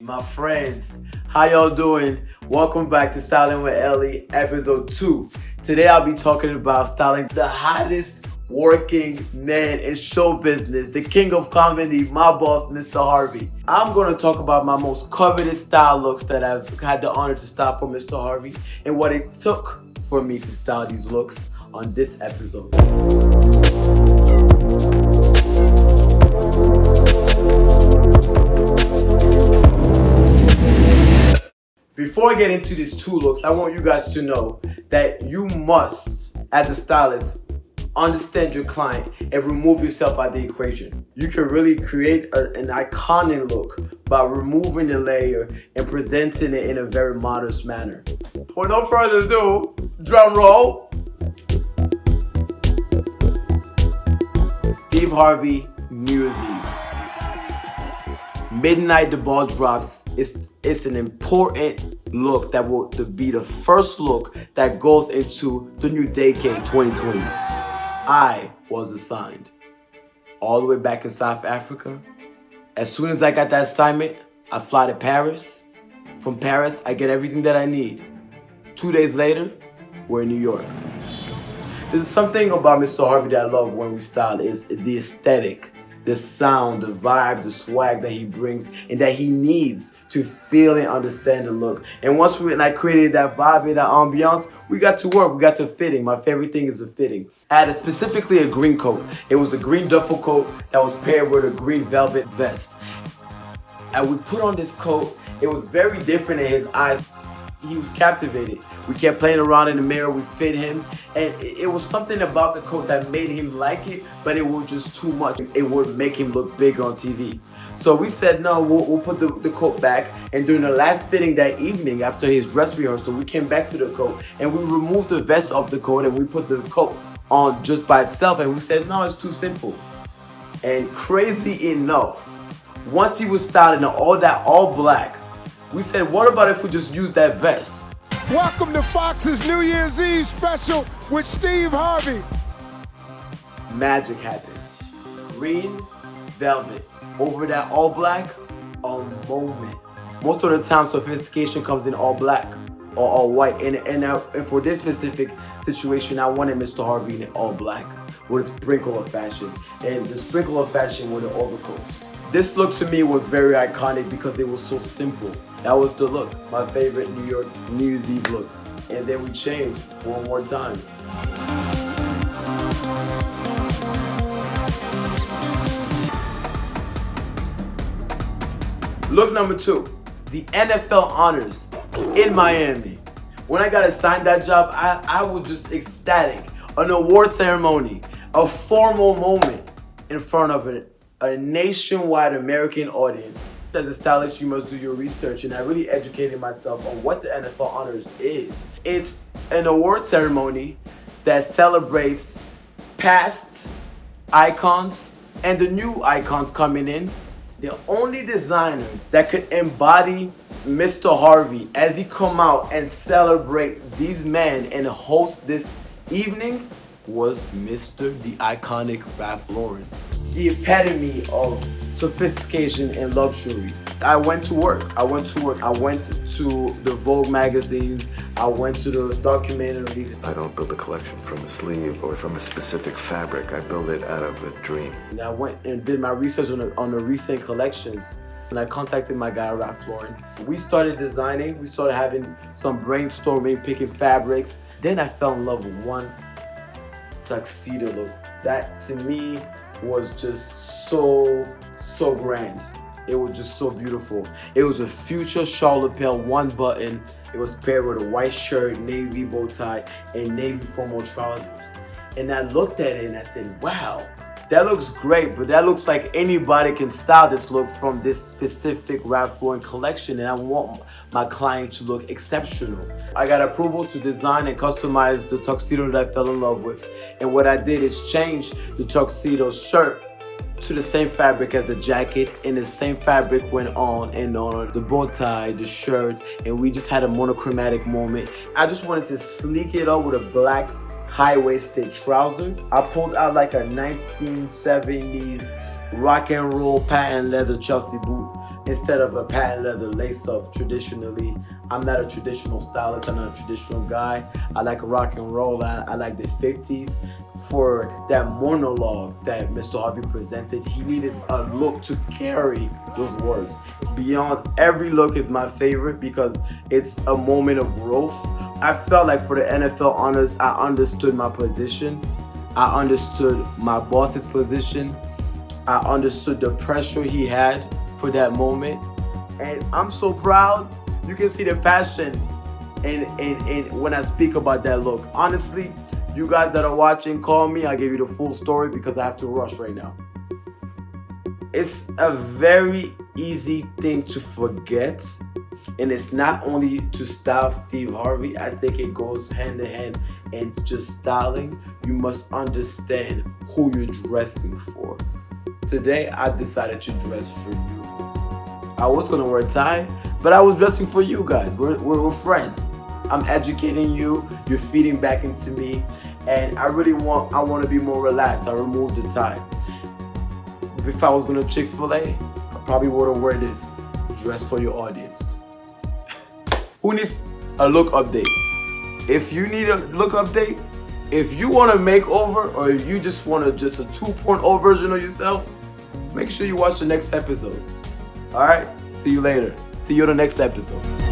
My friends, how y'all doing? Welcome back to Styling with Elly, episode 2. Today I'll be talking about styling the hottest working man in show business, the king of comedy, my boss, Mr. Harvey. I'm going to talk about my most coveted style looks that I've had the honor to style for Mr. Harvey and what it took for me to style these looks on this episode. Before I get into these two looks, I want you guys to know that you must, as a stylist, understand your client and remove yourself out of the equation. You can really create an iconic look by removing the layer and presenting it in a very modest manner. For no further ado, drum roll. Steve Harvey, New Year's Eve. Midnight, the ball drops. It's an important look that will be the first look that goes into the new decade 2020. I was assigned all the way back in South Africa. As soon as I got that assignment, I fly to Paris. From Paris, I get everything that I need. 2 days later, we're in New York. There's something about Mr. Harvey that I love when we style is the aesthetic, the sound, the vibe, the swag that he brings and that he needs to feel and understand the look. And once I created that vibe and that ambiance, we got to work, we got to fitting. My favorite thing is the fitting. I had specifically a green coat. It was a green duffel coat that was paired with a green velvet vest. And we put on this coat, it was very different in his eyes. He was captivated. We kept playing around in the mirror, we fit him, and it was something about the coat that made him like it, but it was just too much. It would make him look bigger on TV. So we said, no, we'll put the coat back, and during the last fitting that evening, after his dress rehearsal, we came back to the coat, and we removed the vest of the coat, and we put the coat on just by itself, and we said, no, it's too simple. And crazy enough, once he was styled in all black, we said, what about if we just use that vest? Welcome to Fox's New Year's Eve special with Steve Harvey. Magic happened. Green velvet over that all black, a moment. Most of the time, sophistication comes in all black or all white. And for this specific situation, I wanted Mr. Harvey in all black with a sprinkle of fashion. And the sprinkle of fashion were the overcoats. This look to me was very iconic because it was so simple. That was the look, my favorite New York New Year's Eve look. And then we changed 4 more times. Look number 2, the NFL honors in Miami. When I got assigned that job, I was just ecstatic. An award ceremony, a formal moment in front of a nationwide American audience. As a stylist, you must do your research, and I really educated myself on what the NFL Honors is. It's an award ceremony that celebrates past icons and the new icons coming in. The only designer that could embody Mr. Harvey as he come out and celebrate these men and host this evening was Mr. the iconic Ralph Lauren. The epitome of sophistication and luxury. I went to work. I went to the Vogue magazines. I went to the documentaries. I don't build a collection from a sleeve or from a specific fabric. I build it out of a dream. And I went and did my research on the recent collections. And I contacted my guy, Ralph Lauren. We started designing. We started having some brainstorming, picking fabrics. Then I fell in love with one tuxedo look. That, to me, was just so grand. It was just so beautiful. It was a future Charlotte lapel, one button. It was paired with a white shirt, navy bow tie, and navy formal trousers. And I looked at it and I said, wow, that looks great, but that looks like anybody can style this look from this specific Ralph Lauren collection, and I want my client to look exceptional. I got approval to design and customize the tuxedo that I fell in love with. And what I did is change the tuxedo shirt to the same fabric as the jacket, and the same fabric went on and on. The bow tie, the shirt, and we just had a monochromatic moment. I just wanted to sleek it up with a black high-waisted trouser. I pulled out like a 1970s rock and roll patent leather Chelsea boot instead of a patent leather lace up traditionally. I'm not a traditional stylist, I'm not a traditional guy. I like rock and roll, I like the 50s. For that monologue that Mr. Harvey presented, he needed a look to carry those words. Beyond every look is my favorite because it's a moment of growth. I felt like for the NFL honors, I understood my position. I understood my boss's position. I understood the pressure he had for that moment. And I'm so proud. You can see the passion in when I speak about that look. Honestly, you guys that are watching, call me. I'll give you the full story because I have to rush right now. It's a very easy thing to forget. And it's not only to style Steve Harvey. I think it goes hand in hand in just styling. You must understand who you're dressing for. Today, I decided to dress for you. I was gonna wear a tie, but I was dressing for you guys. We're friends. I'm educating you. You're feeding back into me. And I want to be more relaxed. I removed the tie. If I was going to Chick-fil-A, I probably wouldn't wear this. Dress for your audience. Who needs a look update? If you need a look update, if you want a makeover, or if you just want just a 2.0 version of yourself, make sure you watch the next episode. All right? See you later. See you on the next episode.